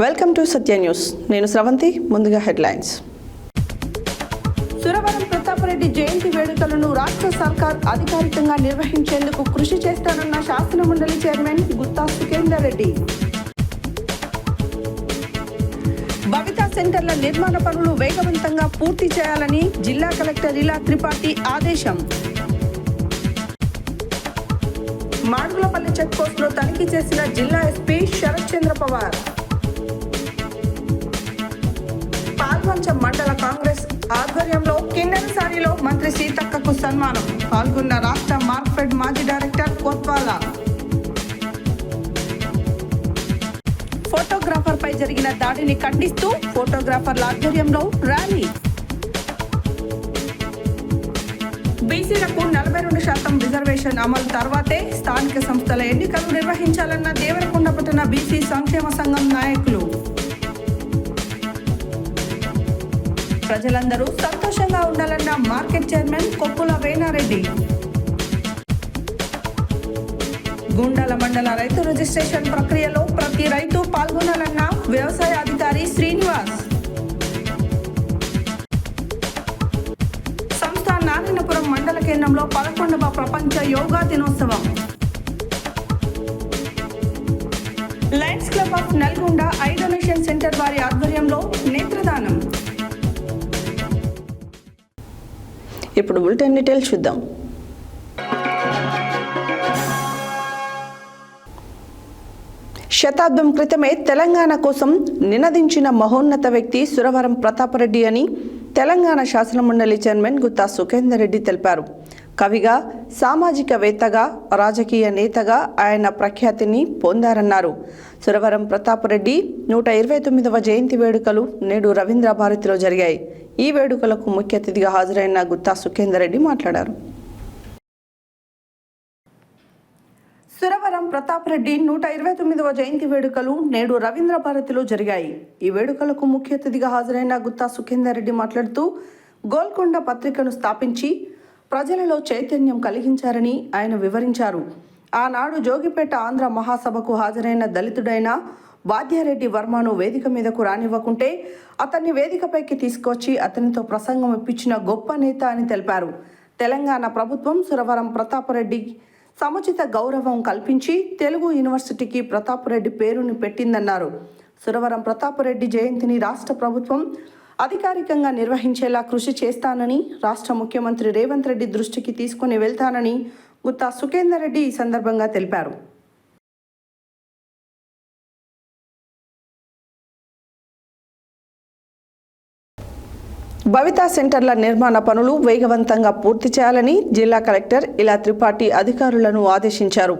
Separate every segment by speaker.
Speaker 1: Welcome to Satya news. నేను స్రవంతి. ముందుగా headlines. Suravaram Pratap Reddy జయంతి వేడుకలను రాష్ట్ర సర్కార్ అధికారికంగా నిర్వహించేందుకు కృషి చేస్తానన్న శాసనమండలి చైర్మన్ గుత్తా సుఖేందర్ రెడ్డి. భవితా సెంటర్ల నిర్మాణ పనులు వేగవంతంగా పూర్తి చేయాలని జిల్లా కలెక్టర్ ఇలా త్రిపాఠి ఆదేశం. మాడుగులపల్లి చెక్ పోస్టులో తనిఖీ చేసిన జిల్లా ఎస్పీ శరత్ చంద్ర పవార్. పాల్వంచ మండల కాంగ్రెస్ ఆధ్వర్యంలో కిన్నెరసారిలో మంత్రి సీతక్కకు సన్మానం. పాల్గొన్న రాష్ట్ర మార్క్ఫెడ్ మాజీ డైరెక్టర్ కోత్వాల. ఫోటోగ్రాఫర్ పై జరిగిన దాడిని ఖండిస్తూ ఫోటోగ్రాఫర్ల ఆధ్వర్యంలో ర్యాలీ. బీసీలకు 42% రిజర్వేషన్ అమలు తర్వాతే స్థానిక సంస్థల ఎన్నికలు నిర్వహించాలన్న దేవరకొండ పట్టణ బీసీ సంక్షేమ సంఘం నాయకులు. ప్రజలందరూ సంతోషంగా ఉండాలన్న మార్కెట్ చైర్మన్ కొప్పుల వేణారెడ్డి. గుండాల మండల రైతు రిజిస్ట్రేషన్ ప్రక్రియలో ప్రతి రైతు పాల్గొనాలన్న వ్యవసాయ అధికారి శ్రీనివాస్. నారాయణపురం మండల కేంద్రంలో 11వ ప్రపంచ యోగా దినోత్సవం. Lions club of Nalgonda I donation centre వారి ఆధ్వర్యంలో నేత్రదానం. ఇప్పుడు బులెటిన్ డీటెయిల్స్ చూద్దాం. శతాబ్దం క్రితమే తెలంగాణ కోసం నినదించిన మహోన్నత వ్యక్తి సురవరం ప్రతాపరెడ్డి అని తెలంగాణ శాసనమండలి చైర్మన్ గుత్తా సుఖేందర్ రెడ్డి తెలిపారు. కవిగా, సామాజికవేత్తగా, రాజకీయ నేతగా ఆయన ప్రఖ్యాతిని పొందారన్నారు. సురవరం ప్రతాపరెడ్డి 129వ జయంతి వేడుకలు నేడు రవీంద్ర భారతిలో జరిగాయి. ఈ వేడుకలకు ముఖ్య అతిథిగా హాజరైన గుత్తా సుఖేందర్ రెడ్డి మాట్లాడారు. సురవరం ప్రతాపరెడ్డి 129వ జయంతి వేడుకలు నేడు రవీంద్ర భారతిలో జరిగాయి. ఈ వేడుకలకు ముఖ్య అతిథిగా హాజరైన గుత్తా సుఖేందర్ రెడ్డి మాట్లాడుతూ గోల్కొండ పత్రికను స్థాపించి ప్రజలలో చైతన్యం కలిగించారని ఆయన వివరించారు. ఆనాడు జోగిపేట ఆంధ్ర మహాసభకు హాజరైన దళితుడైన వాద్యారెడ్డి వర్మను వేదిక మీదకు రానివ్వకుంటే అతన్ని వేదికపైకి తీసుకొచ్చి అతనితో ప్రసంగం ఇప్పించిన గొప్ప నేత అని తెలిపారు. తెలంగాణ ప్రభుత్వం సురవరం ప్రతాపరెడ్డి సముచిత గౌరవం కల్పించి తెలుగు యూనివర్సిటీకి ప్రతాపరెడ్డి పేరుని పెట్టిందన్నారు. సురవరం ప్రతాపరెడ్డి జయంతిని రాష్ట్ర ప్రభుత్వం అధికారికంగా నిర్వహించేలా కృషి చేస్తానని రాష్ట్ర ముఖ్యమంత్రి రేవంత్ రెడ్డి దృష్టికి తీసుకుని వెళ్తానని గుత్తా సుఖేందర్ రెడ్డి ఈ సందర్భంగా తెలిపారు. భవితా సెంటర్ల నిర్మాణ పనులు వేగవంతంగా పూర్తి చేయాలని జిల్లా కలెక్టర్ ఇలా త్రిపాఠి అధికారులను ఆదేశించారు.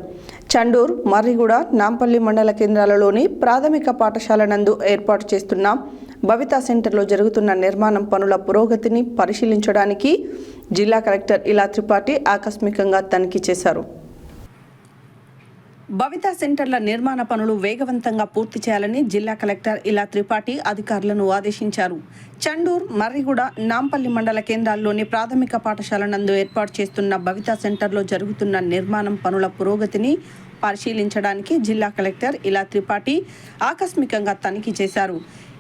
Speaker 1: చండూర్, మర్రిగూడ, నాంపల్లి మండల కేంద్రాలలోని ప్రాథమిక పాఠశాల నందు ఏర్పాటు చేస్తున్న భవితా సెంటర్లో జరుగుతున్న నిర్మాణం పనుల పురోగతిని పరిశీలించడానికి జిల్లా కలెక్టర్ ఇలా త్రిపాఠి ఆకస్మికంగా తనిఖీ చేశారు. భవితా సెంటర్ల నిర్మాణ పనులు వేగవంతంగా పూర్తి చేయాలని జిల్లా కలెక్టర్ ఇలా త్రిపాఠి అధికారులను ఆదేశించారు. చండూర్, మర్రిగూడ, నాంపల్లి మండల కేంద్రాల్లోని ప్రాథమిక పాఠశాల నందు ఏర్పాటు చేస్తున్న భవితా సెంటర్లో జరుగుతున్న నిర్మాణం పనుల పురోగతిని పరిశీలించడానికి జిల్లా కలెక్టర్ ఇలా త్రిపాఠి ఆకస్మికంగా తనిఖీ చేశారు.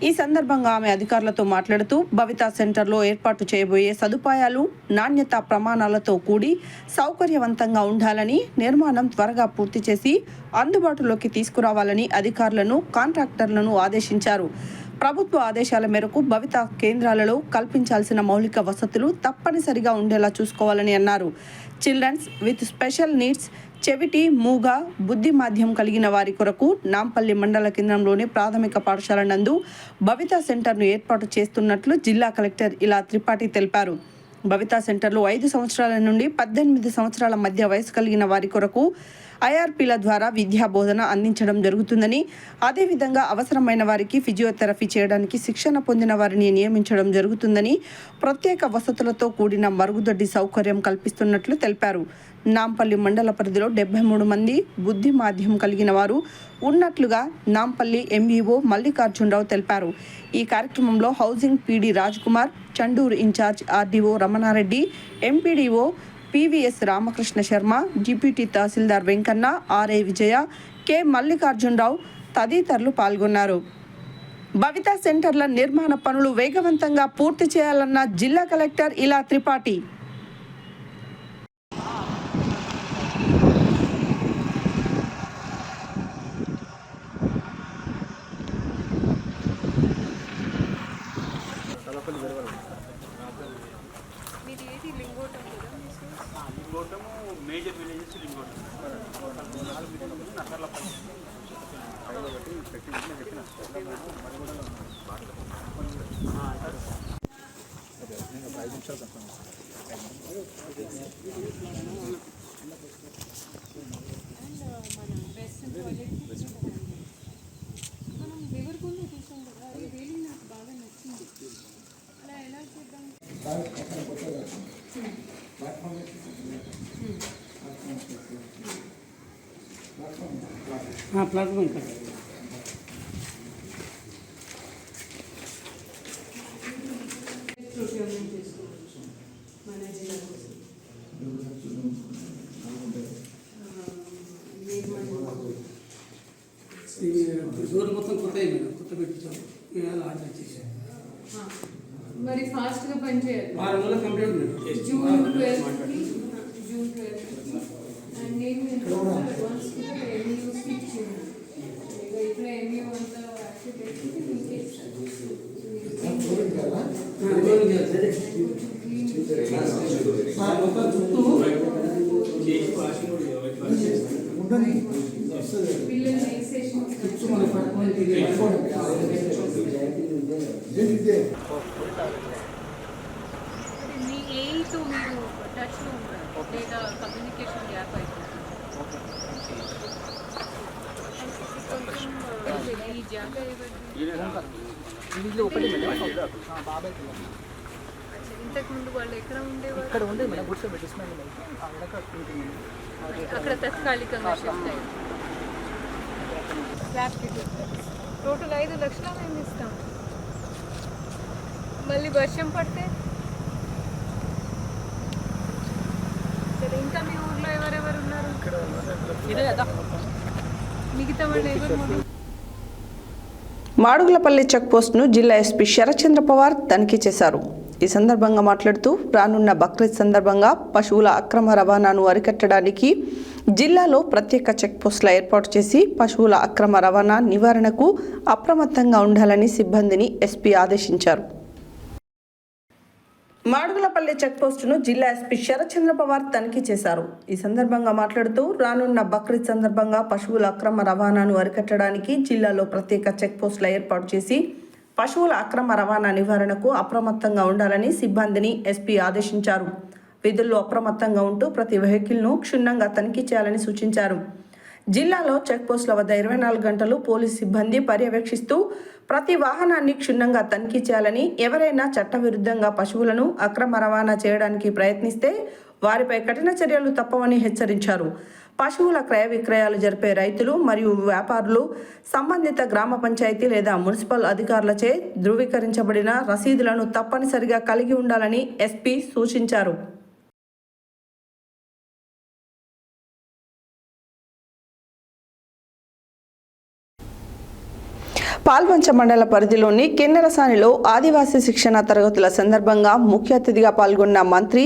Speaker 1: ఈ సందర్భంగా ఆమె అధికారులతో మాట్లాడుతూ భవితా సెంటర్లో ఏర్పాటు చేయబోయే సదుపాయాలు నాణ్యత ప్రమాణాలతో కూడి సౌకర్యవంతంగా ఉండాలని, నిర్మాణం త్వరగా పూర్తి చేసి అందుబాటులోకి తీసుకురావాలని అధికారులను, కాంట్రాక్టర్లను ఆదేశించారు. ప్రభుత్వ ఆదేశాల మేరకు భవితా కేంద్రాలలో కల్పించాల్సిన మౌలిక వసతులు తప్పనిసరిగా ఉండేలా చూసుకోవాలని అన్నారు. చిల్డ్రన్స్ విత్ స్పెషల్ నీడ్స్, చెవిటి, మూగ, బుద్ధి మాధ్యం కలిగిన వారి కొరకు నాంపల్లి మండల కేంద్రంలోని ప్రాథమిక పాఠశాల నందు భవితా సెంటర్ను ఏర్పాటు చేస్తున్నట్లు జిల్లా కలెక్టర్ ఇలా త్రిపాఠి తెలిపారు. భవితా సెంటర్లో 5 సంవత్సరాల నుండి 18 సంవత్సరాల మధ్య వయసు కలిగిన వారి కొరకు ఐఆర్పీల ద్వారా విద్యా బోధన అందించడం జరుగుతుందని, అదేవిధంగా అవసరమైన వారికి ఫిజియోథెరపీ చేయడానికి శిక్షణ పొందిన వారిని నియమించడం జరుగుతుందని, ప్రత్యేక వసతులతో కూడిన మరుగుదొడ్డి సౌకర్యం కల్పిస్తున్నట్లు తెలిపారు. నాంపల్లి మండల పరిధిలో 73 మంది బుద్ధి మాధ్యం కలిగిన వారు ఉన్నట్లుగా నాంపల్లి ఎంఈఓ మల్లికార్జునరావు తెలిపారు. ఈ కార్యక్రమంలో housing PD Raj Kumar, Chandur incharge RDO Ramanareddy, MPDO PVS Ramakrishna Sharma, deputy tahsildar Venkanna, RA Vijaya, K Mallikarjunarao తదితరులు పాల్గొన్నారు. భవిత సెంటర్ల నిర్మాణ పనులు వేగవంతంగా పూర్తి చేయాలన్న జిల్లా collector Ila Tripathi.
Speaker 2: Lingotam major villages Lingotam Nagarlapalli
Speaker 3: platform road మొత్తం కొత్త పెట్టించాము ఆర్డర్ చేశాను
Speaker 4: మరి ఫాస్ట్ గా పని చేయాలి.
Speaker 3: వారం రోజులు కంప్లీట్
Speaker 4: జూన్ 12 అండ్ నేను అడ్వాన్స్ గా ఎంయూ స్పీక్ చేయండి. ఇక్కడ ఎంయూ అంతా యాక్టివేట్ చేసి మీకే ఇస్తాను. పిల్లలు ఏ సెషన్ మీ ఏతో మీరు టచ్లో ఉంటారు లేదా కమ్యూనికేషన్ గ్యాప్ అయిపోతుంది. ఈ జాగా ఇంతకుముందు వాళ్ళు ఎక్కడ ఉండేవారు?
Speaker 5: ఇక్కడ ఉండే మేడం కూర్చోబెట్టి
Speaker 4: అక్కడ తాత్కాలికంగా షిఫ్ట్ అయ్యారు. స్లాబ్ టోటల్ 5 లక్షలు మేము ఇస్తాం. మళ్ళీ వర్షం పడితే సరే. ఇంకా మీ ఊర్లో ఎవరెవరు ఉన్నారు? మిగతా వాళ్ళు ఎవరు?
Speaker 1: మాడుగులపల్లి చెక్పోస్ట్ను జిల్లా ఎస్పీ శరత్చంద్ర పవార్ తనిఖీ చేశారు. ఈ సందర్భంగా మాట్లాడుతూ రానున్న బక్రీద్ సందర్భంగా పశువుల అక్రమ రవాణాను అరికట్టడానికి జిల్లాలో ప్రత్యేక చెక్పోస్టుల ఏర్పాటు చేసి పశువుల అక్రమ రవాణా నివారణకు అప్రమత్తంగా ఉండాలని సిబ్బందిని ఎస్పీ ఆదేశించారు. మాడుగులపల్లి చెక్పోస్టును జిల్లా ఎస్పీ శరత్చంద్ర పవార్ తనిఖీ చేశారు. ఈ సందర్భంగా మాట్లాడుతూ రానున్న బక్రీద్ సందర్భంగా పశువుల అక్రమ రవాణాను అరికట్టడానికి జిల్లాలో ప్రత్యేక చెక్పోస్టుల ఏర్పాటు చేసి పశువుల అక్రమ రవాణా నివారణకు అప్రమత్తంగా ఉండాలని సిబ్బందిని ఎస్పీ ఆదేశించారు. విధుల్లో అప్రమత్తంగా ఉంటూ ప్రతి వెహికల్ను క్షుణ్ణంగా తనిఖీ చేయాలని సూచించారు. జిల్లాలో చెక్పోస్టుల వద్ద 24 గంటలు పోలీసు సిబ్బంది పర్యవేక్షిస్తూ ప్రతి వాహనాన్ని క్షుణ్ణంగా తనిఖీ చేయాలని, ఎవరైనా చట్టవిరుద్ధంగా పశువులను అక్రమ రవాణా చేయడానికి ప్రయత్నిస్తే వారిపై కఠిన చర్యలు తప్పవని హెచ్చరించారు. పశువుల క్రయ విక్రయాలు జరిపే రైతులు మరియు వ్యాపారులు సంబంధిత గ్రామ పంచాయతీ లేదా మున్సిపల్ అధికారులచే ధృవీకరించబడిన రసీదులను తప్పనిసరిగా కలిగి ఉండాలని ఎస్పీ సూచించారు. పాల్వంచ మండల పరిధిలోని కిన్నెరసానిలో ఆదివాసీ శిక్షణ తరగతుల సందర్భంగా ముఖ్య అతిథిగా పాల్గొన్న మంత్రి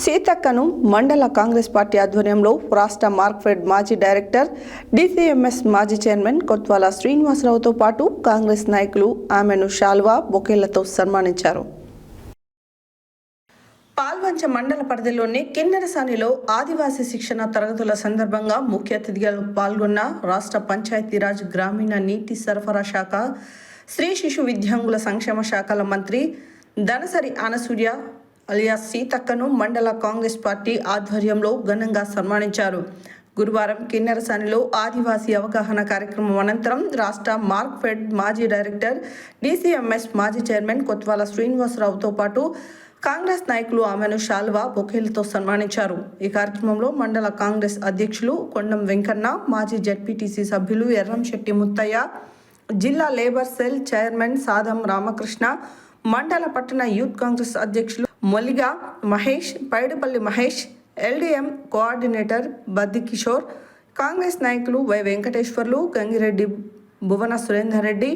Speaker 1: సీతక్కను మండల కాంగ్రెస్ పార్టీ ఆధ్వర్యంలో రాష్ట్ర మార్క్ఫెడ్ మాజీ డైరెక్టర్, డిసిఎంఎస్ మాజీ చైర్మన్ కొత్వాల శ్రీనివాసరావుతో పాటు కాంగ్రెస్ నాయకులు ఆమెను శాల్వా, బొకేలతో సన్మానించారు. పాల్వంచ మండల పరిధిలోని కిన్నెరసానిలో ఆదివాసీ శిక్షణ తరగతుల సందర్భంగా ముఖ్య అతిథిగా పాల్గొన్న రాష్ట్ర పంచాయతీరాజ్, గ్రామీణ నీటి సరఫరా శాఖ, స్త్రీ శిశు విద్యాంగుల సంక్షేమ శాఖల మంత్రి దనసరి అనసూయ అలియాస్ సీతక్కను మండల కాంగ్రెస్ పార్టీ ఆధ్వర్యంలో ఘనంగా సన్మానించారు. గురువారం కిన్నెరసానిలో ఆదివాసీ అవగాహన కార్యక్రమం అనంతరం రాష్ట్ర మార్క్ఫెడ్ మాజీ డైరెక్టర్, డిసిఎంఎస్ మాజీ చైర్మన్ కొత్వాల శ్రీనివాసరావుతో పాటు కాంగ్రెస్ నాయకులు ఆమెను శాల్వా, బొకేలతో సన్మానించారు. ఈ కార్యక్రమంలో మండల కాంగ్రెస్ అధ్యక్షులు కొండం వెంకన్న, మాజీ జెడ్పీటీసీ సభ్యులు ఎర్రంశెట్టి ముత్తయ్య, జిల్లా labour cell chairman Sadam Ramakrishna, మండల పట్టణ యూత్ కాంగ్రెస్ అధ్యక్షులు మొలిగా మహేష్, పైడిపల్లి మహేష్, ఎల్డీఎం కోఆర్డినేటర్ బద్ది కిషోర్, కాంగ్రెస్ నాయకులు Y Venkateswarlu, Gangireddy, Bhuvana Surender Reddy,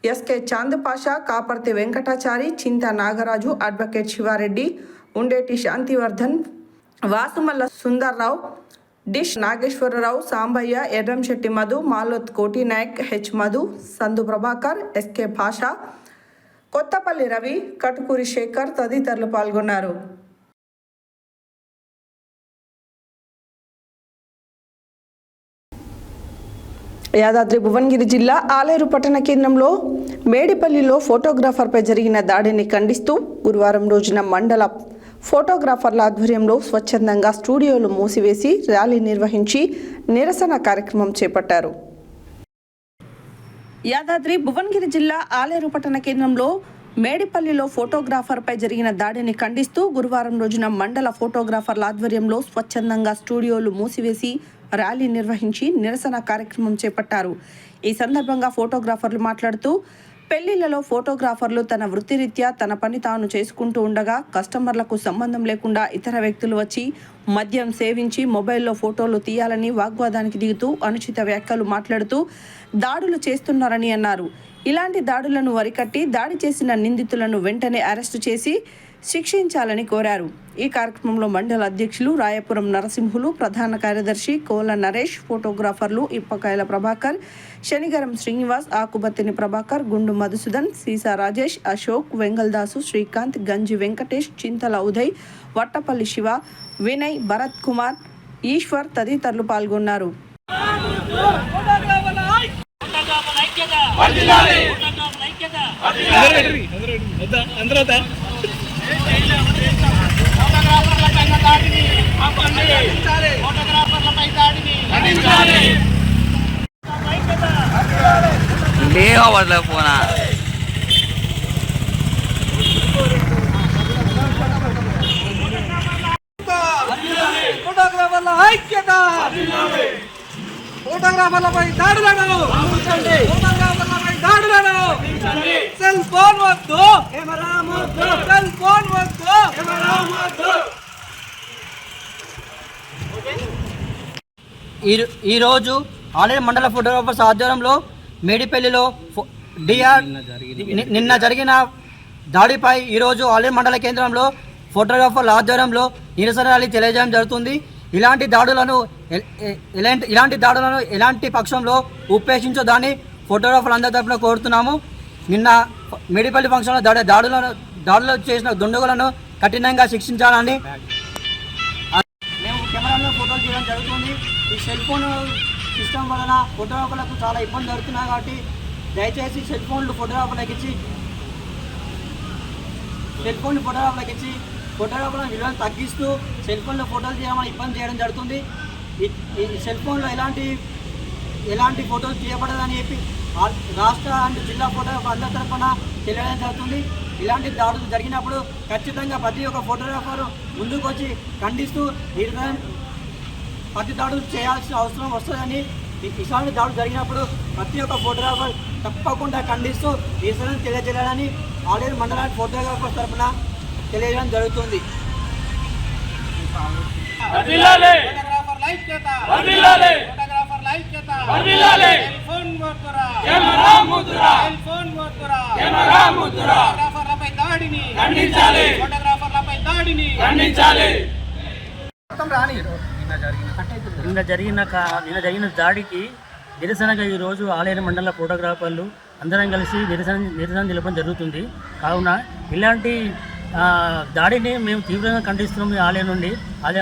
Speaker 1: SK Chand Pasha, Kaparthi Venkatachari, Chintha Nagaraju, advocate Sivareddy, Undeti Shanthivardhan, Vasumalla Sundarrao, dish Nageswararao, Sambaiah, Erramsetti Madhu, Maloth Koti Naik, H Madhu, సందు ప్రభాకర్, ఎస్కే భాషా, కొత్తపల్లి రవి, కటుకూరి శేఖర్ తదితరులు పాల్గొన్నారు. యాదాద్రి భువనగిరి జిల్లా ఆలేరు పట్టణ కేంద్రంలో మేడిపల్లిలో ఫోటోగ్రాఫర్పై జరిగిన దాడిని ఖండిస్తూ గురువారం రోజున మండల ఫోటోగ్రాఫర్ల ఆధ్వర్యంలో స్వచ్ఛందంగా స్టూడియోలు మూసివేసి ర్యాలీ నిర్వహించి నిరసన కార్యక్రమం చేపట్టారు. యాదాద్రి భువనగిరి జిల్లా ఆలేరు పట్టణ కేంద్రంలో మేడిపల్లిలో ఫోటోగ్రాఫర్పై జరిగిన దాడిని ఖండిస్తూ గురువారం రోజున మండల ఫోటోగ్రాఫర్ల ఆధ్వర్యంలో స్వచ్ఛందంగా స్టూడియోలు మూసివేసి ర్యాలీ నిర్వహించి నిరసన కార్యక్రమం చేపట్టారు. ఈ సందర్భంగా ఫోటోగ్రాఫర్లు మాట్లాడుతూ పెళ్లిళ్లలో ఫోటోగ్రాఫర్లు తన వృత్తిరీత్యా తన పని తాను చేసుకుంటూ ఉండగా కస్టమర్లకు సంబంధం లేకుండా ఇతర వ్యక్తులు వచ్చి మద్యం సేవించి మొబైల్లో ఫోటోలు తీయాలని వాగ్వాదానికి దిగుతూ అనుచిత వ్యాఖ్యలు మాట్లాడుతూ దాడులు చేస్తున్నారని అన్నారు. ఇలాంటి దాడులను వరికట్టి దాడి చేసిన నిందితులను వెంటనే అరెస్టు చేసి శిక్షించాలని కోరారు. ఈ కార్యక్రమంలో మండల అధ్యక్షులు రాయపురం నరసింహులు, ప్రధాన కార్యదర్శి కోల నరేష్, ఫోటోగ్రాఫర్లు ఇప్పకాయల ప్రభాకర్, శనిగరం శ్రీనివాస్, ఆకుబత్తిని ప్రభాకర్, గుండు మధుసూదన్, సీసా రాజేష్, అశోక్, వెంగల్దాసు, శ్రీకాంత్, గంజి వెంకటేష్, చింతల ఉదయ్, వట్టపల్లి శివ, వినయ్, భరత్ కుమార్, ఈశ్వర్ తదితరులు పాల్గొన్నారు.
Speaker 5: పోనా
Speaker 6: ఫోటోగ్రాఫర్ల ఐక్యత, ఫోటోగ్రాఫర్లపై దాడులను, ఫోటోగ్రాఫర్లపై దాడులను, సెల్ ఫోన్ వద్దు, సెల్ ఫోన్ వద్దు. ఈరోజు ఆలేరు మండల ఫోటోగ్రాఫర్స్ ఆధ్వర్యంలో మేడిపల్లిలో నిన్న జరిగిన దాడిపై ఈరోజు ఆలేరు మండల కేంద్రంలో ఫోటోగ్రాఫర్ల ఆధ్వర్యంలో నిరసన ర్యాలీ తెలియజేయడం జరుగుతుంది. ఇలాంటి దాడులను ఎలాంటి పక్షంలో ఉపేక్షించొద్దని ఫోటోగ్రాఫర్లు అందరి తరఫున కోరుతున్నాము. నిన్న మేడిపల్లి ఫంక్షన్లో దాడులు చేసిన దుండగులను కఠినంగా శిక్షించాలని మేము కెమెరాలో ఫోటోలు తీయడం జరుగుతుంది. ఈ సెల్ ఫోన్ సిస్టమ్ వలన ఫోటోగ్రాఫర్లకు చాలా ఇబ్బంది జరుగుతున్నాయి కాబట్టి దయచేసి సెల్ ఫోన్లు ఫోటోగ్రాఫర్లకు ఇచ్చి ఫోటోగ్రాఫర్ల విలువను తగ్గిస్తూ సెల్ ఫోన్లో ఫోటోలు తీయమని ఇబ్బంది చేయడం జరుగుతుంది. ఈ సెల్ ఫోన్లో ఎలాంటి ఫోటోలు తీయబడదని చెప్పి రాష్ట్ర అండ్ జిల్లా ఫోటోగ్రాఫర్ అందరి తరఫున తెలియడం జరుగుతుంది. ఇలాంటి దాడులు జరిగినప్పుడు ఖచ్చితంగా ప్రతి ఒక్క ఫోటోగ్రాఫర్ ముందుకు వచ్చి ఖండిస్తూ ప్రతి దాడులు చేయాల్సిన అవసరం వస్తుందని, ఇలాంటి దాడులు జరిగినప్పుడు ప్రతి ఒక్క ఫోటోగ్రాఫర్ తప్పకుండా ఖండిస్తూ నిరసన తెలియజేయాలని ఆలేరు మండల ఫోటోగ్రాఫర్ తరఫున తెలియజేయడం జరుగుతుంది.
Speaker 7: నిన్న జరిగిన దాడికి నిరసనగా ఈరోజు ఆలేరు మండల ఫోటోగ్రాఫర్లు అందరం కలిసి నిరసన తెలపడం జరుగుతుంది. కావున ఇలాంటి దాడిని మేము తీవ్రంగా ఖండిస్తున్నాం ఆలేరు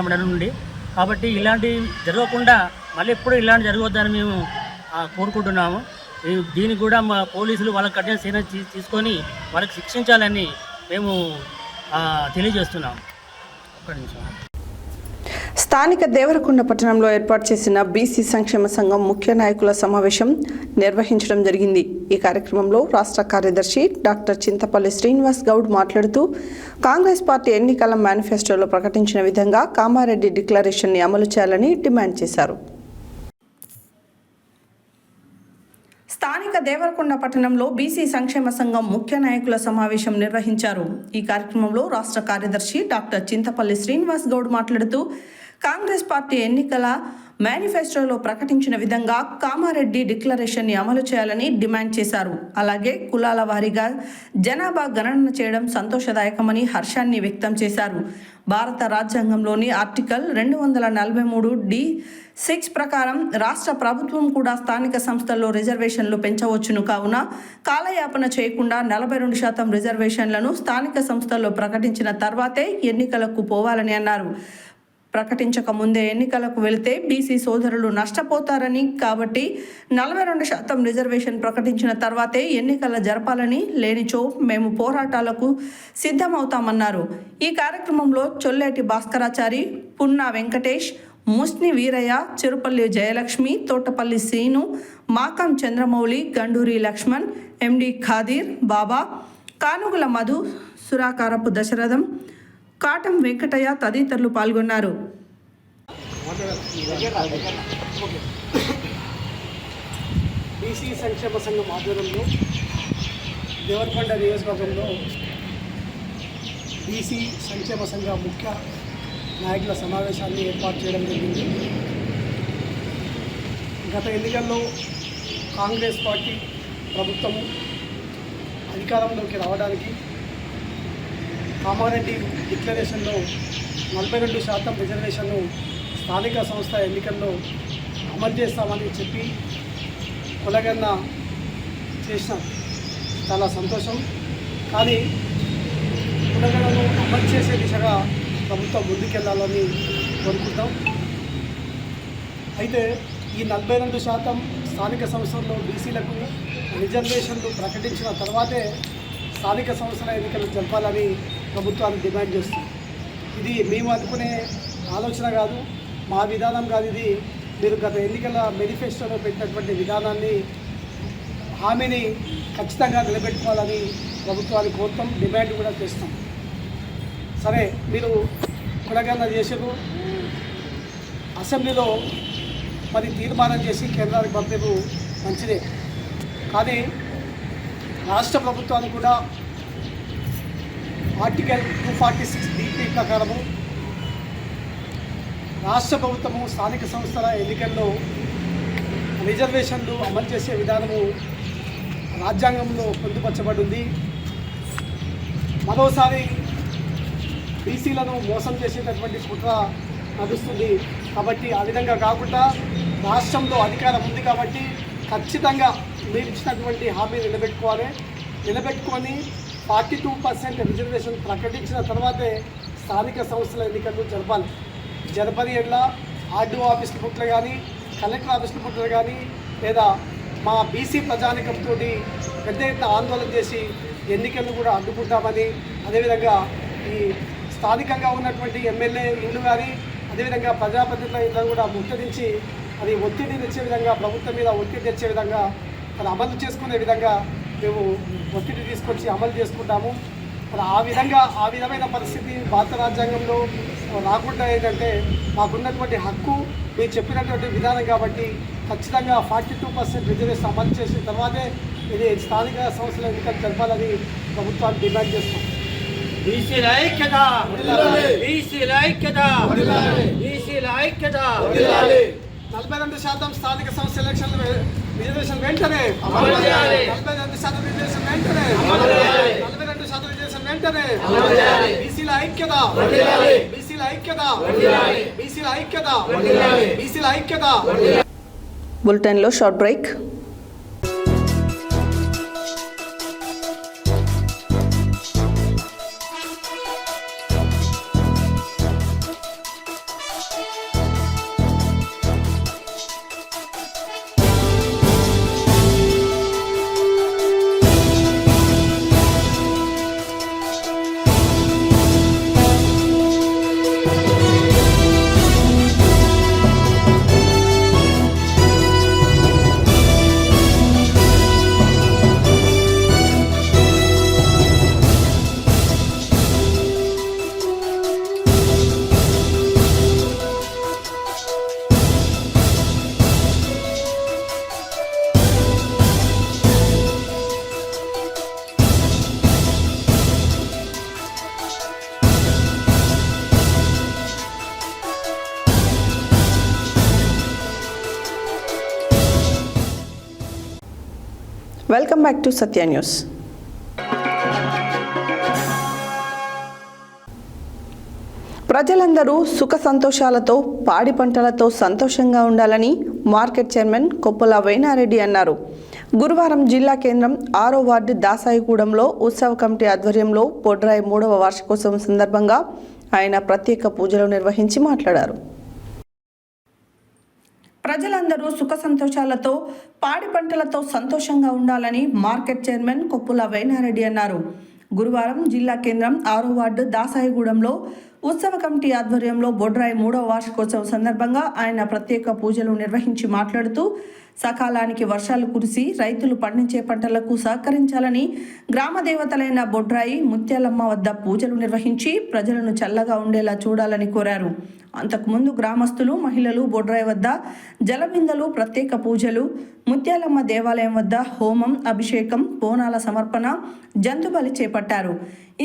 Speaker 7: మండలం నుండి. కాబట్టి ఇలాంటి జరగకుండా మళ్ళీ ఎప్పుడు ఇలాంటి జరగవద్దని మేము కోరుకుంటున్నాము. దీనికి కూడా మా పోలీసులు వాళ్ళకి కఠిన చర్య తీసుకొని వాళ్ళకి శిక్షించాలని మేము తెలియజేస్తున్నాము. ఒక్క నిమిషం.
Speaker 1: స్థానిక దేవరకొండ పట్టణంలో ఏర్పాటు చేసిన బీసీ సంక్షేమ సంఘం ముఖ్య నాయకుల సమావేశం నిర్వహించడం జరిగింది. ఈ కార్యక్రమంలో రాష్ట్ర కార్యదర్శి డాక్టర్ చింతపల్లి శ్రీనివాస్ గౌడ్ మాట్లాడుతూ కాంగ్రెస్ పార్టీ ఎన్నికల మేనిఫెస్టోలో ప్రకటించిన విధంగా కామారెడ్డి డిక్లరేషన్ని అమలు చేయాలని డిమాండ్ చేశారు. స్థానిక స్థానిక దేవరకొండ పట్టణంలో బీసీ సంక్షేమ సంఘం ముఖ్య నాయకుల సమావేశం నిర్వహించారు. ఈ కార్యక్రమంలో రాష్ట్ర కార్యదర్శి డాక్టర్ చింతపల్లి శ్రీనివాస్ గౌడ్ మాట్లాడుతూ కాంగ్రెస్ పార్టీ ఎన్నికల మేనిఫెస్టోలో ప్రకటించిన విధంగా కామారెడ్డి డిక్లరేషన్ని అమలు చేయాలని డిమాండ్ చేశారు. అలాగే కులాల వారీగా జనాభా గణన చేయడం సంతోషదాయకమని హర్షాన్ని వ్యక్తం చేశారు. భారత రాజ్యాంగంలోని ఆర్టికల్ 243(d)(6) ప్రకారం రాష్ట్ర ప్రభుత్వం కూడా స్థానిక సంస్థల్లో రిజర్వేషన్లు పెంచవచ్చును. కావున కాలయాపన చేయకుండా 42% రిజర్వేషన్లను స్థానిక సంస్థల్లో ప్రకటించిన తర్వాతే ఎన్నికలకు పోవాలని అన్నారు. ప్రకటించక ముందే ఎన్నికలకు వెళితే బీసీ సోదరులు నష్టపోతారని, కాబట్టి 42% రిజర్వేషన్ ప్రకటించిన తర్వాతే ఎన్నికల జరపాలని, లేనిచో మేము పోరాటాలకు సిద్ధమవుతామన్నారు. ఈ కార్యక్రమంలో చొల్లేటి భాస్కరాచారి, పున్నా వెంకటేష్, ముస్ని వీరయ్య, చెరుపల్లి జయలక్ష్మి, తోటపల్లి శ్రీను, మాకం చంద్రమౌళి, గండూరి లక్ష్మణ్, ఎండి ఖాదీర్ బాబా, కానుగుల మధు, సురాకారపు దశరథం, కాటం వెంకటయ్య తదితరులు పాల్గొన్నారు.
Speaker 3: బీసీ సంక్షేమ సంఘం ఆధ్వర్యంలో దేవరకొండ నియోజకవర్గంలో బీసీ సంక్షేమ సంఘ ముఖ్య నాయకుల సమావేశాన్ని ఏర్పాటు చేయడం జరిగింది. గత ఎన్నికల్లో కాంగ్రెస్ పార్టీ ప్రభుత్వం అధికారంలోకి రావడానికి కామారెడ్డి డిక్లరేషన్లో 42% రిజర్వేషన్ను స్థానిక సంస్థ ఎన్నికల్లో అమలు చేస్తామని చెప్పి కొలగన్న చేసిన చాలా సంతోషం. కానీ కొలగన్నను అమలు చేసే దిశగా ప్రభుత్వం ముందుకెళ్లాలని కోరుకుంటాం. అయితే ఈ 42% స్థానిక సంస్థల్లో బీసీలకు రిజర్వేషన్లు ప్రకటించిన తర్వాతే స్థానిక సంస్థల ఎన్నికలు జరపాలని ప్రభుత్వాన్ని డిమాండ్ చేస్తుంది. ఇది మేము అనుకునే ఆలోచన కాదు, మా విధానం కాదు. ఇది మీరు గత ఎన్నికల మేనిఫెస్టోలో పెట్టినటువంటి విధానాన్ని, హామీని ఖచ్చితంగా నిలబెట్టుకోవాలని ప్రభుత్వాన్ని కోరుతాం, డిమాండ్ కూడా చేస్తాం. సరే, మీరు కులగన్న చేసారు, అసెంబ్లీలో మరి తీర్మానం చేసి కేంద్రానికి పంపేరు మంచిదే. కానీ రాష్ట్ర ప్రభుత్వానికి కూడా ఆర్టికల్ 246(d) ప్రకారము రాష్ట్ర ప్రభుత్వము స్థానిక సంస్థల ఎన్నికల్లో రిజర్వేషన్లు అమలు చేసే విధానము రాజ్యాంగంలో పొందుపరచబడింది. మరోసారి బీసీలను మోసం చేసేటటువంటి కుట్ర నడుస్తుంది. కాబట్టి ఆ విధంగా కాకుండా రాష్ట్రంలో అధికారం ఉంది కాబట్టి ఖచ్చితంగా మీరు ఇచ్చినటువంటి హామీ నిలబెట్టుకొని 42% రిజర్వేషన్ ప్రకటించిన తర్వాతే స్థానిక సంస్థల ఎన్నికలు జరపని ఎట్లా ఆర్డీఓ ఆఫీసుల పుట్ల కానీ, కలెక్టర్ ఆఫీసుల పుట్ల కానీ, లేదా మా బీసీ ప్రజానికంతో పెద్ద ఎత్తున ఆందోళన చేసి ఎన్నికలను కూడా అడ్డుకుంటామని, అదేవిధంగా ఈ స్థానికంగా ఉన్నటువంటి ఎమ్మెల్యే ఇళ్ళు కానీ, అదేవిధంగా ప్రజాప్రతినిధులను కూడా ముట్టడించి అది ఒత్తిడి తెచ్చే విధంగా, ప్రభుత్వం మీద ఒత్తిడి తెచ్చే విధంగా, అది అమలు చేసుకునే విధంగా మేము ఒత్తిడి తీసుకొచ్చి అమలు చేసుకుంటాము. మరి ఆ విధమైన పరిస్థితి భారత రాజ్యాంగంలో రాకుండా ఏంటంటే మాకున్నటువంటి హక్కు మీరు చెప్పినటువంటి విధానం కాబట్టి ఖచ్చితంగా 42% రిజర్వేషన్ అమలు చేసిన తర్వాతే ఇది స్థానిక సంస్థల ఎన్నికలు జరపాలని ప్రభుత్వాన్ని డిమాండ్ చేస్తాం.
Speaker 6: బీసీల ఐక్యత, బీసీల ఐక్యత, బీసీల ఐక్యత.
Speaker 3: 42% స్థానిక సంస్థల ఎలక్షన్ల రిజర్వేషన్ వెంటనే 42% రిజర్వేషన్ వెంటనే 42% రిజర్వేషన్ వెంటనే. బీసీల ఐక్యత, బీసీల ఐక్యత, బీసీల ఐక్యత, బీసీల ఐక్యత.
Speaker 1: బులెటిన్లో short break. Welcome back to Satya news. ప్రజలందరూ సుఖ సంతోషాలతో పాడి పంటలతో సంతోషంగా ఉండాలని మార్కెట్ చైర్మన్ కొప్పుల వేణారెడ్డి అన్నారు. గురువారం జిల్లా కేంద్రం 6వ వార్డు దాసాయిగూడెంలో ఉత్సవ కమిటీ ఆధ్వర్యంలో బొడ్రాయి 3వ వార్షికోత్సవం సందర్భంగా ఆయన ప్రత్యేక పూజలు నిర్వహించి మాట్లాడారు. ప్రజలందరూ సుఖ సంతోషాలతో పాడి పంటలతో సంతోషంగా ఉండాలని మార్కెట్ చైర్మన్ కొప్పుల వేణారెడ్డి అన్నారు. గురువారం జిల్లా కేంద్రం 6వ వార్డు దాసాయిగూడెంలో ఉత్సవ కమిటీ ఆధ్వర్యంలో బొడ్రాయి 3వ వార్షికోత్సవం సందర్భంగా ఆయన ప్రత్యేక పూజలు నిర్వహించి మాట్లాడుతూ సకాలానికి వర్షాలు కురిసి రైతులు పండించే పంటలకు సహకరించాలని గ్రామ దేవతలైన బొడ్రాయి ముత్యాలమ్మ వద్ద పూజలు నిర్వహించి ప్రజలను చల్లగా ఉండేలా చూడాలని కోరారు. అంతకుముందు గ్రామస్తులు మహిళలు బొడ్రాయి వద్ద జలబిందెలు, ప్రత్యేక పూజలు, ముత్యాలమ్మ దేవాలయం వద్ద హోమం, అభిషేకం, బోనాల సమర్పణ, జంతుబలి చేపట్టారు.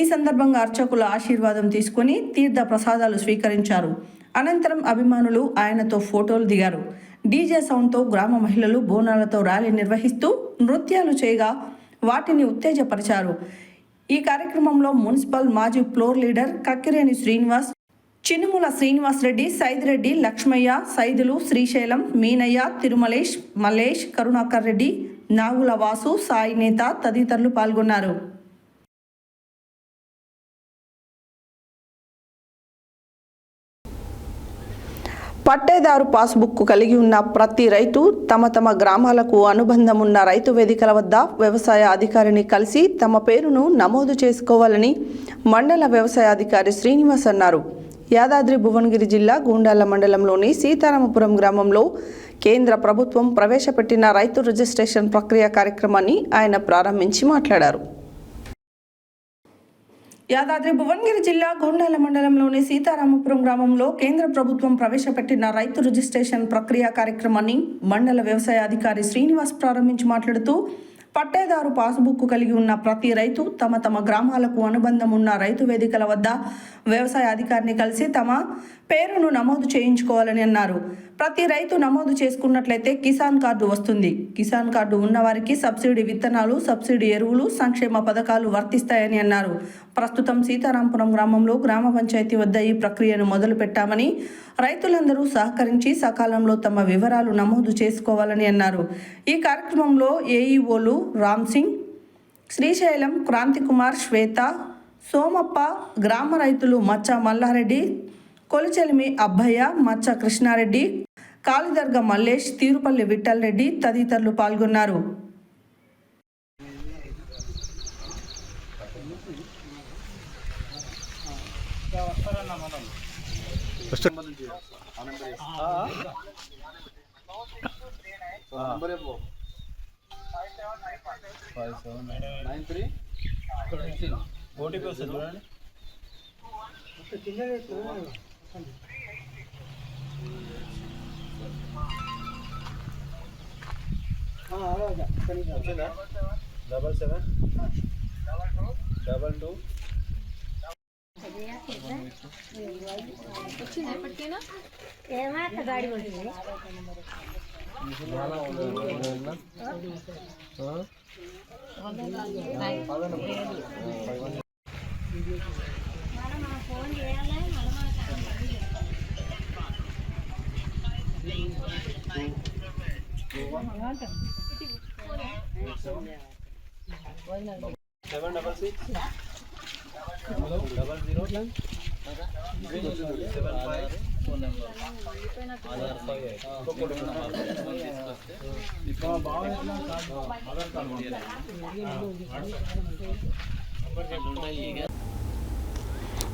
Speaker 1: ఈ సందర్భంగా అర్చకుల ఆశీర్వాదం తీసుకుని తీర్థ ప్రసాదాలు స్వీకరించారు. అనంతరం అభిమానులు ఆయనతో ఫోటోలు దిగారు. డీజే సౌండ్తో గ్రామ మహిళలు బోనాలతో ర్యాలీ నిర్వహిస్తూ నృత్యాలు చేయగా వాటిని ఉత్తేజపరిచారు. ఈ కార్యక్రమంలో మున్సిపల్ మాజీ ఫ్లోర్ లీడర్ కక్కిరేని శ్రీనివాస్, చినుముల శ్రీనివాస్ రెడ్డి, సైదిరెడ్డి, లక్ష్మయ్య, సైదులు, శ్రీశైలం, మీనయ్య, తిరుమలేష్, మల్లేష్, కరుణాకర్ రెడ్డి, నాగుల వాసు, సాయి నేత తదితరులు పాల్గొన్నారు. పట్టేదారు పాస్బుక్ కలిగి ఉన్న ప్రతి రైతు తమ తమ గ్రామాలకు అనుబంధం ఉన్న రైతు వేదికల వద్ద వ్యవసాయ అధికారిని కలిసి తమ పేరును నమోదు చేసుకోవాలని మండల వ్యవసాయ అధికారి శ్రీనివాస్ అన్నారు. యాదాద్రి భువనగిరి జిల్లా గూండాల మండలంలోని సీతారామపురం గ్రామంలో కేంద్ర ప్రభుత్వం ప్రవేశపెట్టిన రైతు రిజిస్ట్రేషన్ ప్రక్రియ కార్యక్రమాన్ని ఆయన ప్రారంభించి మాట్లాడారు. యాదాద్రి భువనగిరి జిల్లా గూండాల మండలంలోని సీతారామపురం గ్రామంలో కేంద్ర ప్రభుత్వం ప్రవేశపెట్టిన రైతు రిజిస్ట్రేషన్ ప్రక్రియ కార్యక్రమాన్ని మండల వ్యవసాయ అధికారి శ్రీనివాస్ ప్రారంభించి మాట్లాడుతూ పట్టేదారు పాస్బుక్ కలిగి ఉన్న ప్రతి రైతు తమ తమ గ్రామాలకు అనుబంధం ఉన్న రైతు వేదికల వద్ద వ్యవసాయ అధికారిని కలిసి తమ పేరును నమోదు చేయించుకోవాలని అన్నారు. ప్రతి రైతు నమోదు చేసుకున్నట్లయితే కిసాన్ కార్డు వస్తుంది. కిసాన్ కార్డు ఉన్నవారికి సబ్సిడీ విత్తనాలు, సబ్సిడీ ఎరువులు, సంక్షేమ పథకాలు వర్తిస్తాయని అన్నారు. ప్రస్తుతం సీతారాంపురం గ్రామంలో గ్రామ పంచాయతీ వద్ద ఈ ప్రక్రియను మొదలు పెట్టామని, రైతులందరూ సహకరించి సకాలంలో తమ వివరాలు నమోదు చేసుకోవాలని అన్నారు. ఈ కార్యక్రమంలో ఏఈఓలు రామ్ సింగ్, శ్రీశైలం, క్రాంతికుమార్, శ్వేత, సోమప్ప, గ్రామ రైతులు మచ్చ మల్లారెడ్డి, కొలిచెలిమి అబ్బయ్య, మచ్చ కృష్ణారెడ్డి, కాళిదర్గ మల్లేష్, తీరుపల్లి విఠల్ రెడ్డి తదితరులు పాల్గొన్నారు.
Speaker 2: ఓటీపీ వస్తుంది చూడండి. వచ్చిందా? 77 22
Speaker 4: వచ్చింది ఎప్పటికైనా ఏమైనా గాడి ఉంటుంది. ఫోన్ చేయాలి.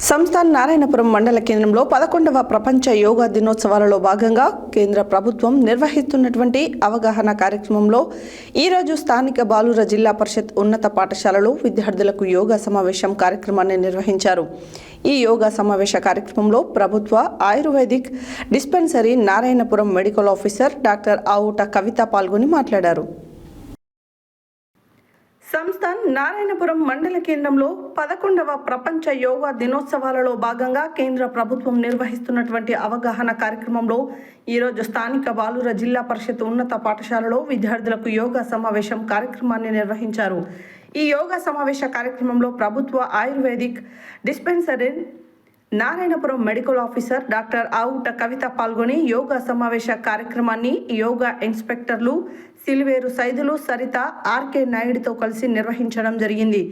Speaker 1: సంస్థాన్ నారాయణపురం మండల కేంద్రంలో 11వ ప్రపంచ యోగా దినోత్సవాలలో భాగంగా కేంద్ర ప్రభుత్వం నిర్వహిస్తున్నటువంటి అవగాహన కార్యక్రమంలో ఈరోజు స్థానిక బాలుర జిల్లా పరిషత్ ఉన్నత పాఠశాలలో విద్యార్థులకు యోగా సమావేశం కార్యక్రమాన్ని నిర్వహించారు. ఈ యోగా సమావేశ కార్యక్రమంలో ప్రభుత్వ Ayurvedic dispensary Narayanapuram medical officer doctor Avuta Kavitha పాల్గొని మాట్లాడారు. సంస్థ నారాయణపురం మండల కేంద్రంలో 11వ ప్రపంచ యోగా దినోత్సవాలలో భాగంగా కేంద్ర ప్రభుత్వం నిర్వహిస్తున్నటువంటి అవగాహన కార్యక్రమంలో ఈరోజు స్థానిక బాలుర జిల్లా పరిషత్ ఉన్నత పాఠశాలలో విద్యార్థులకు యోగా సమావేశం కార్యక్రమాన్ని నిర్వహించారు. ఈ యోగా సమావేశ కార్యక్రమంలో ప్రభుత్వ Ayurvedic dispensary Narayanapuram medical officer doctor Avuta Kavitha పాల్గొని యోగా సమావేశ కార్యక్రమాన్ని యోగా ఇన్స్పెక్టర్లు సిలివేరు సైదులు సరిత ఆర్కే నాయుడుతో కలిసి నిర్వహించడం జరిగింది.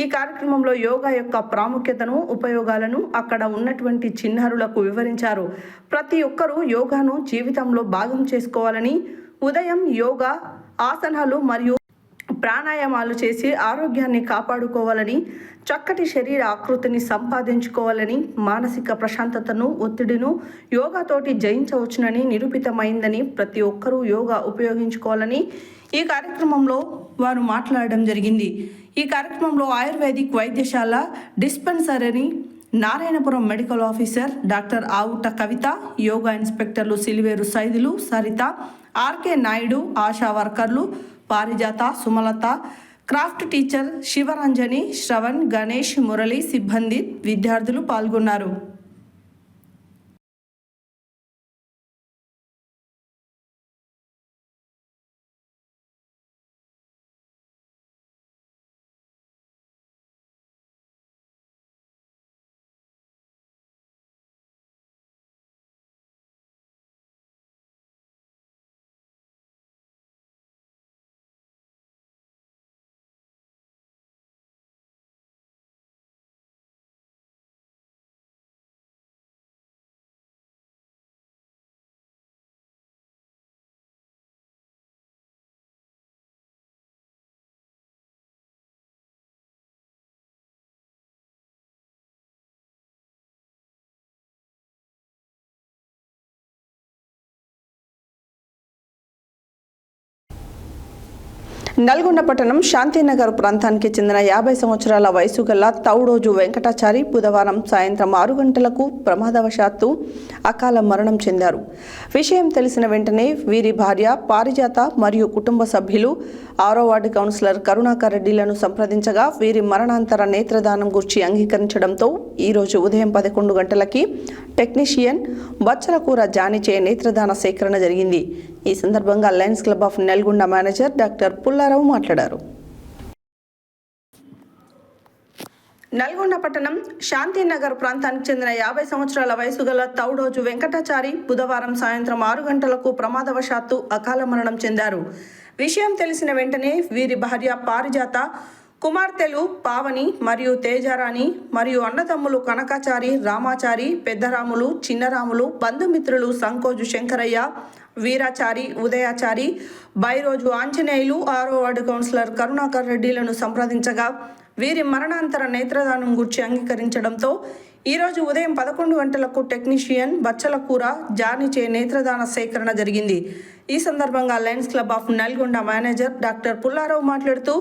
Speaker 1: ఈ కార్యక్రమంలో యోగా యొక్క ప్రాముఖ్యతను, ఉపయోగాలను అక్కడ ఉన్నటువంటి చిన్నారులకు వివరించారు. ప్రతి ఒక్కరూ యోగాను జీవితంలో భాగం చేసుకోవాలని, ఉదయం యోగా ఆసనాలు మరియు ప్రాణాయామాలు చేసి ఆరోగ్యాన్ని కాపాడుకోవాలని, చక్కటి శరీర ఆకృతిని సంపాదించుకోవాలని, మానసిక ప్రశాంతతను, ఒత్తిడిను యోగాతోటి జయించవచ్చునని నిరూపితమైందని, ప్రతి ఒక్కరూ యోగా ఉపయోగించుకోవాలని ఈ కార్యక్రమంలో వారు మాట్లాడడం జరిగింది. ఈ కార్యక్రమంలో ఆయుర్వేదిక్ వైద్యశాల dispensary Narayanapuram medical officer doctor Avuta Kavitha, yoga ఇన్స్పెక్టర్లు సిలివేరు సైదులు, సరిత, ఆర్కే నాయుడు, ఆశా వర్కర్లు పారిజాత, సుమలత, క్రాఫ్ట్ టీచర్ శివరంజని, శ్రవణ్, గణేష్, మురళి, సిబ్బంది, విద్యార్థులు పాల్గొన్నారు. నల్గొండ పట్టణం శాంతినగర్ ప్రాంతానికి చెందిన 50 సంవత్సరాల వయసు గల తౌడోజు వెంకటాచారి బుధవారం సాయంత్రం 6 గంటలకు ప్రమాదవశాత్తు అకాల మరణం చెందారు. విషయం తెలిసిన వెంటనే వీరి భార్య పారిజాత మరియు కుటుంబ సభ్యులు 6వ వార్డు కౌన్సిలర్ కరుణాకర్ రెడ్డిలను సంప్రదించగా వీరి మరణాంతర నేత్రదానం గురించి అంగీకరించడంతో ఈరోజు ఉదయం 11 గంటలకి టెక్నీషియన్ బచ్చలకూర జానిచే నేత్రదాన సేకరణ జరిగింది. ఈ సందర్భంగా Lions club of Nalgonda manager doctor Pullarao మాట్లాడారు. నల్గొండ పట్టణం శాంతినగర్ ప్రాంతానికి చెందిన 50 సంవత్సరాల వయసు గల తౌడోజు వెంకటాచారి బుధవారం సాయంత్రం 6 గంటలకు ప్రమాదవశాత్తు అకాల మరణం చెందారు. విషయం తెలిసిన వెంటనే వీరి భార్య పారిజాత, కుమార్తెలు పావని మరియు తేజారాణి మరియు అన్నతమ్ములు కనకాచారి, రామాచారి, పెద్దరాములు, చిన్నరాములు, బంధుమిత్రులు సంకోజు శంకరయ్య, వీరాచారి, ఉదయాచారి, బైరోజు ఆంజనేయులు 6వ వార్డు కౌన్సిలర్ కరుణాకర్ రెడ్డిలను సంప్రదించగా వీరి మరణాంతర నేత్రదానం గురించి అంగీకరించడంతో ఈరోజు ఉదయం 11 గంటలకు టెక్నీషియన్ బచ్చలకూర జానిచే నేత్రదాన సేకరణ జరిగింది. ఈ సందర్భంగా Lions club of Nalgonda manager doctor Pullarao మాట్లాడుతూ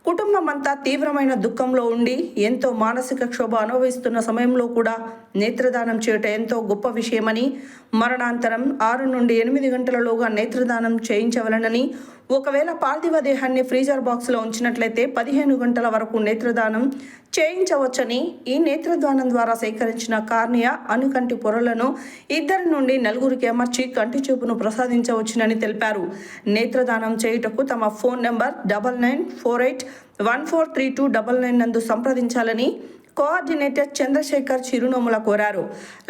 Speaker 1: కుటుంబం అంతా తీవ్రమైన దుఃఖంలో ఉండి ఎంతో మానసిక క్షోభ అనుభవిస్తున్న సమయంలో కూడా నేత్రదానం చేయటం ఎంతో గొప్ప విషయమని, మరణాంతరం 6 నుండి 8 గంటలలోగా నేత్రదానం చేయించవలనని, ఒకవేళ పార్థివ దేహాన్ని ఫ్రీజర్ బాక్స్లో ఉంచినట్లయితే 15 గంటల వరకు నేత్రదానం చేయించవచ్చని, ఈ నేత్రదానం ద్వారా సేకరించిన కార్నియా, అనుకంటి పొరలను 2 నుండి 4కి అమర్చి కంటి చూపును ప్రసాదించవచ్చునని తెలిపారు. నేత్రదానం చేయుటకు తమ ఫోన్ నెంబర్ 9948143299 నందు సంప్రదించాలని కోఆర్డినేటర్ చంద్రశేఖర్ చిరునోముల కోరారు.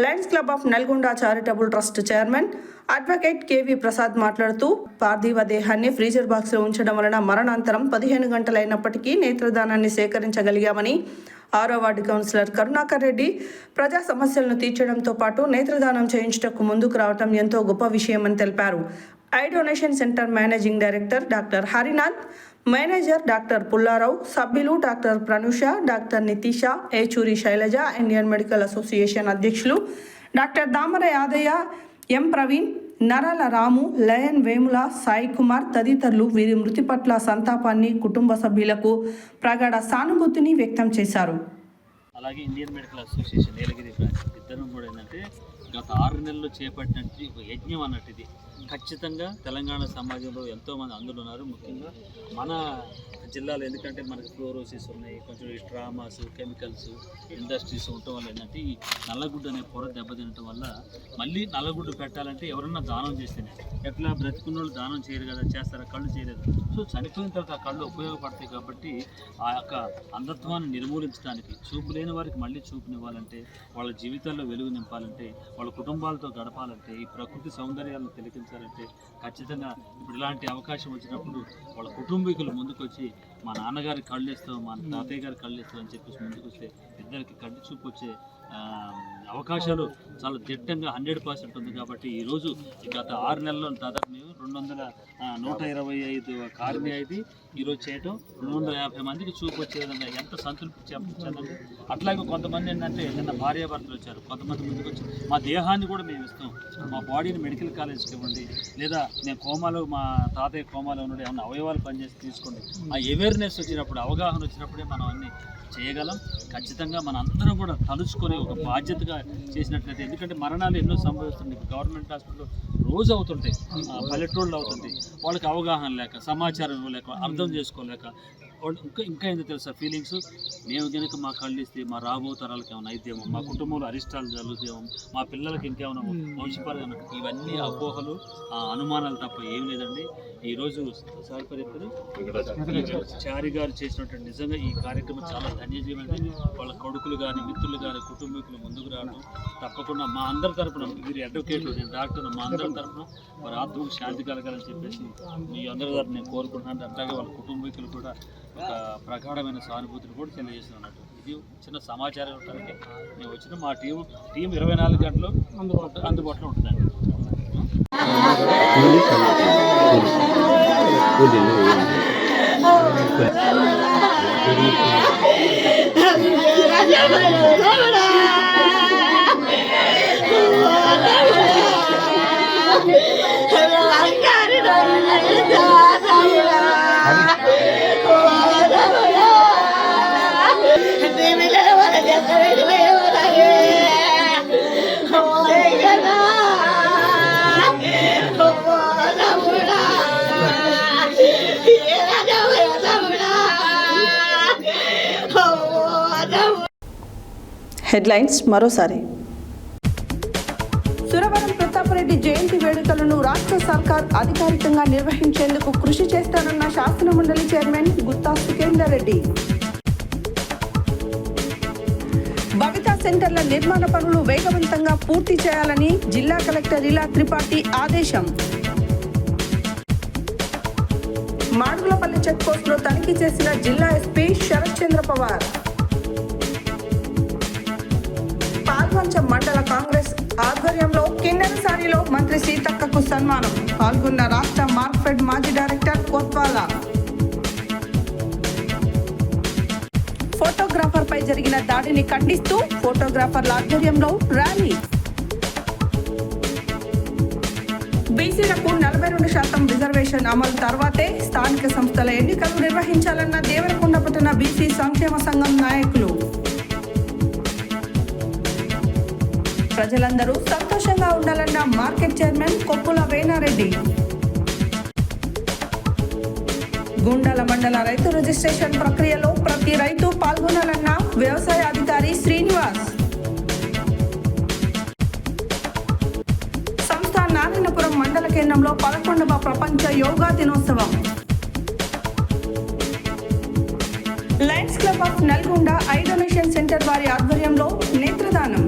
Speaker 1: Lions club of Nalgonda charitable trust chairman advocate KV Prasad మాట్లాడుతూ పార్థివ దేహాన్ని ఫ్రీజర్ బాక్స్లో ఉంచడం వలన మరణాంతరం 15 గంటలైనప్పటికీ నేత్రదానాన్ని సేకరించగలిగామని, 6వ వార్డు కౌన్సిలర్ కరుణాకర్ రెడ్డి ప్రజా సమస్యలను తీర్చడంతో పాటు నేత్రదానం చేయించుటకు ముందుకు రావడం ఎంతో గొప్ప విషయమని తెలిపారు. Eye donation centre managing director doctor Harinath, manager doctor Pullarao, సభ్యులు doctor Pranusha, doctor Nitisha, Yechuri Shailaja, Indian medical association అధ్యక్షులు doctor Damara Yadaiah, M Praveen, Narala Ramu, lion Vemula, Sai Kumar తదితరులు వీరి మృతి పట్ల సంతాపాన్ని, కుటుంబ సభ్యులకు ప్రగాఢ సానుభూతిని వ్యక్తం చేశారు.
Speaker 8: అలాగే ఇండియన్ మెడికల్ అసోసియేషన్ నీలగిరి బ్రాంచ్ ఇద్దరం కూడా ఏంటంటే గత 6 నెలల్లో చేపట్టినట్టు ఒక యజ్ఞం అన్నట్టు ఇది. ఖచ్చితంగా తెలంగాణ సమాజంలో ఎంతోమంది అందులో ఉన్నారు. ముఖ్యంగా మన జిల్లాలో ఎందుకంటే మనకి ఫ్లోరోసిస్ ఉన్నాయి, కొంచెం ఈ ట్రామాస్, కెమికల్స్, ఇండస్ట్రీస్ ఉండటం వల్ల ఏంటంటే ఈ నల్లగుడ్డు అనే పొర దెబ్బతినటం వల్ల మళ్ళీ నల్లగుడ్డు పెట్టాలంటే ఎవరన్నా దానం చేస్తేనే, ఎట్లా బ్రతికున్న వాళ్ళు దానం చేయరు కదా, చేస్తారా, కళ్ళు చేయలేదు. సో చనిపోయిన తర్వాత ఆ కళ్ళు ఉపయోగపడతాయి కాబట్టి ఆ యొక్క అంధత్వాన్ని నిర్మూలించడానికి, చూపు లేని వారికి మళ్ళీ చూపునివ్వాలంటే, వాళ్ళ జీవితాల్లో వెలుగు నింపాలంటే, వాళ్ళ కుటుంబాలతో గడపాలంటే, ఈ ప్రకృతి సౌందర్యాలను తిలకించాలంటే ఖచ్చితంగా ఇప్పుడు ఇలాంటి అవకాశం వచ్చినప్పుడు వాళ్ళ కుటుంబీకులు ముందుకొచ్చి మా నాన్నగారి కళ్ళు ఇస్తాం, మా తాతయ్య గారి కళ్ళు ఇస్తాం అని చెప్పేసి ముందుకు వస్తే ఇద్దరికి కంటి చూపు వచ్చే అవకాశాలు చాలా దిట్టంగా 100% ఉంది. కాబట్టి ఈరోజు గత 6 నెలల్లో దాదాపు మేము 125 కార్మి అయితే ఈరోజు చేయటం 250 మందికి చూపు వచ్చే విధంగా ఎంత సంతృప్తి చెందండి. అట్లాగే కొంతమంది ఏంటంటే నిన్న భార్యాభర్తలు వచ్చారు, కొంతమంది ముందుకు వచ్చి మా దేహాన్ని కూడా మేము ఇస్తాం, మా బాడీని మెడికల్ కాలేజ్కి ఇవ్వండి, లేదా నేను కోమాలో మా తాతయ్య కోమాలో ఉన్నాడు ఏమన్నా అవయవాలు పనిచేసి తీసుకోండి. ఆ అవేర్నెస్ వచ్చినప్పుడు, అవగాహన వచ్చినప్పుడే మనం అన్నీ చేయగలం. ఖచ్చితంగా మన అందరం కూడా తలుచుకొని ఒక బాధ్యతగా చేసినట్లయితే, ఎందుకంటే మరణాలు ఎన్నో సంభవిస్తున్నాయి. గవర్నమెంట్ హాస్పిటల్ రోజు అవుతుంటాయి, పల్లెటూళ్ళు అవుతుంది, వాళ్ళకి అవగాహన లేక, సమాచారం లేక, అర్థం చేసుకోలేక, ఇంకా ఏందో తెలుసా ఫీలింగ్స్, మేము కనుక మా కళ్ళు ఇస్తే మా రాబో తరాలకు ఏమైనా అయితేమో, మా కుటుంబంలో అరిష్టాలు జరుగుతాయేమో, మా పిల్లలకి ఇంకేమైనా వంశపారంగా, ఇవన్నీ అపోహలు, అనుమానాలు తప్ప ఏం లేదండి. ఈరోజు సార్ పరిస్థితులు చారి గారు చేసినటువంటి నిజంగా ఈ కార్యక్రమం చాలా ధన్యజీవండి. వాళ్ళ కొడుకులు కానీ, మిత్రులు కానీ, కుటుంబీకులు ముందుకు రావడం తప్పకుండా మా అందరి తరఫున, మీరు అడ్వకేట్లు, నేను డాక్టర్, మా అందరి తరఫున వారి ఆత్మకు శాంతి కలగాలని చెప్పేసి మీ అందరి తరఫున నేను కోరుకుంటున్నాను. అట్లాగే వాళ్ళ కుటుంబీకులు కూడా ఒక ప్రగాఢమైన సానుభూతిని కూడా తెలియజేస్తున్నట్టు. ఇది చిన్న సమాచారం ఇవ్వడానికి మేము వచ్చిన మా టీం 24 గంటలు అందుబాటులో ఉంటుందండి.
Speaker 1: హెడ్లైన్స్ మరోసారి. సురవరం ప్రతాపరెడ్డి జయంతి వేడుకలను రాష్ట్ర సర్కార్ అధికారికంగా నిర్వహించేందుకు కృషి చేస్తారన్న శాసనమండలి చైర్మన్ గుత్తా సుఖేందర్ రెడ్డి. భవితా సెంటర్ల నిర్మాణ పనులు వేగవంతంగా పూర్తి చేయాలని జిల్లా కలెక్టర్ ఇలా త్రిపాఠి ఆదేశం. మాడుగులపల్లి చెక్పోస్టులో తనిఖీ చేసిన జిల్లా ఎస్పీ శరత్ చంద్ర పవార్. పాల్వంచ మండల కాంగ్రెస్ ఆధ్వర్యంలో కిన్నెరసానిలో మంత్రి సీతక్కకు సన్మానం. పాల్గొన్న రాష్ట్ర మార్క్ఫెడ్ మాజీ డైరెక్టర్ కోత్వాల. ఫోటోగ్రాఫర్ పై జరిగిన దాడిని ఖండిస్తూ ఫోటోగ్రాఫర్ల ఆధ్వర్యంలో ర్యాలీ. బీసీలకు 42% రిజర్వేషన్ అమలు తర్వాతే స్థానిక సంస్థల ఎన్నికలు నిర్వహించాలన్న దేవరకొండ పట్టణ బీసీ సంక్షేమ సంఘం నాయకులు. ప్రజలందరూ సంతోషంగా ఉండాలన్న మార్కెట్ చైర్మన్ కొప్పుల వేనారెడ్డి. గుండాల మండల రైతు రిజిస్ట్రేషన్ ప్రక్రియలో ప్రతి రైతు పాల్గొనాలన్న వ్యవసాయ అధికారి శ్రీనివాస్. సంస్థ నారాయణపురం మండల కేంద్రంలో 11వ ప్రపంచ యోగా దినోత్సవం. Lions club of Nalgonda I donation centre వారి ఆధ్వర్యంలో నేత్రదానం.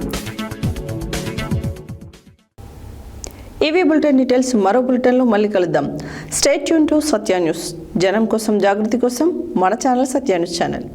Speaker 1: ఈవీ బులెటిన్ డీటెయిల్స్ మరో బులెటిన్లో మళ్ళీ కలుద్దాం. Stay tune to Satya news. జనం కోసం, జాగృతి కోసం మన ఛానల్ సత్య న్యూస్ ఛానల్.